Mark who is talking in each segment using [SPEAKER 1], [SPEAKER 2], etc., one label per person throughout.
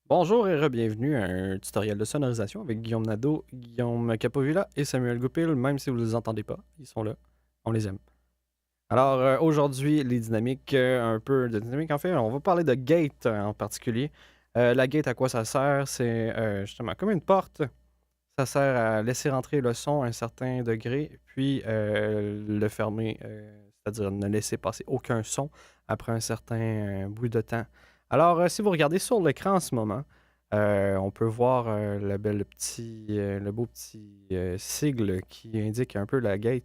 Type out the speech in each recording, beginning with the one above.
[SPEAKER 1] Bonjour et bienvenue à un tutoriel de sonorisation avec Guillaume Nadeau, Guillaume Capovilla et Samuel Goupil, même si vous ne les entendez pas, ils sont là, on les aime. Alors aujourd'hui, les dynamiques, un peu de dynamique en fait, on va parler de gate en particulier. La gate, à quoi ça sert? C'est justement comme une porte, ça sert à laisser rentrer le son à un certain degré, puis le fermer, c'est-à-dire ne laisser passer aucun son après un certain bout de temps. Alors, si vous regardez sur l'écran en ce moment, on peut voir le beau petit sigle qui indique un peu la gate.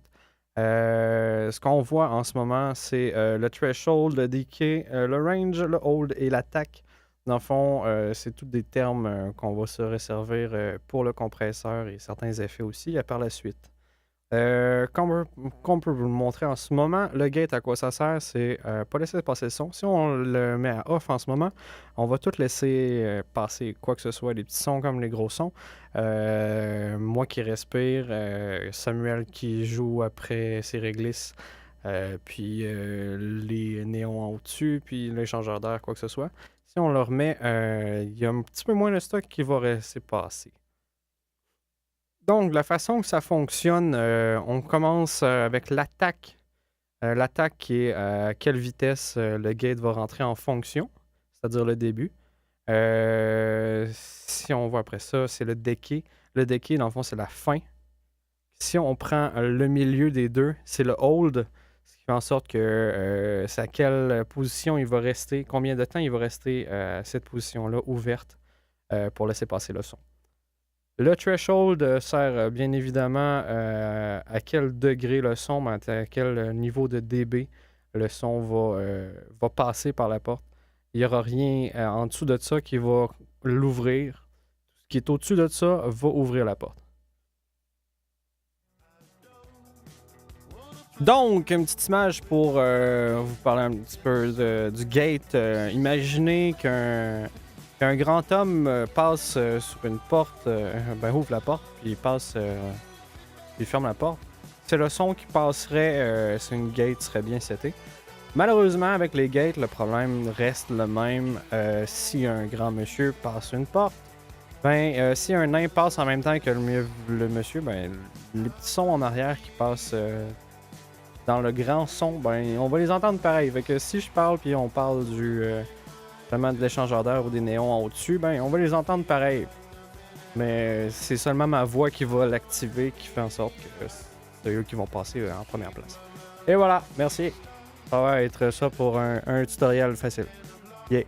[SPEAKER 1] Ce qu'on voit en ce moment, c'est le threshold, le decay, le range, le hold et l'attaque. Dans le fond, c'est tous des termes qu'on va se réserver pour le compresseur et certains effets aussi par la suite. Comme on peut vous le montrer en ce moment, le gate, à quoi ça sert, c'est pas laisser passer le son. Si on le met à off en ce moment, on va tout laisser passer quoi que ce soit, les petits sons comme les gros sons. Moi qui respire, Samuel qui joue après ses réglisses, puis les néons en au-dessus, puis l'échangeur d'air, quoi que ce soit. Si on le remet, il y a un petit peu moins de stock qui va rester passé. Donc, la façon que ça fonctionne, on commence avec l'attaque. L'attaque qui est à quelle vitesse le gate va rentrer en fonction, c'est-à-dire le début. Si on voit après ça, c'est le decay. Le decay, dans le fond, c'est la fin. Si on prend le milieu des deux, c'est le hold, ce qui fait en sorte que c'est à quelle position il va rester, combien de temps il va rester à cette position-là ouverte pour laisser passer le son. Le threshold sert bien évidemment à quel degré le son, à quel niveau de dB le son va passer par la porte. Il n'y aura rien en dessous de ça qui va l'ouvrir. Ce qui est au-dessus de ça va ouvrir la porte. Donc, une petite image pour vous parler un petit peu du gate. Imaginez qu'un grand homme passe sur une porte, ouvre la porte, puis il passe, il ferme la porte. C'est le son qui passerait si une gate serait bien setée. Malheureusement, avec les gates, le problème reste le même si un grand monsieur passe une porte. Si un nain passe en même temps que le monsieur, les petits sons en arrière qui passent dans le grand son, on va les entendre pareil. Fait que si je parle puis on parle justement de l'échangeur d'air ou des néons en au-dessus, on va les entendre pareil. Mais c'est seulement ma voix qui va l'activer qui fait en sorte que c'est eux qui vont passer en première place. Et voilà, merci. Ça va être ça pour un tutoriel facile. Yeah.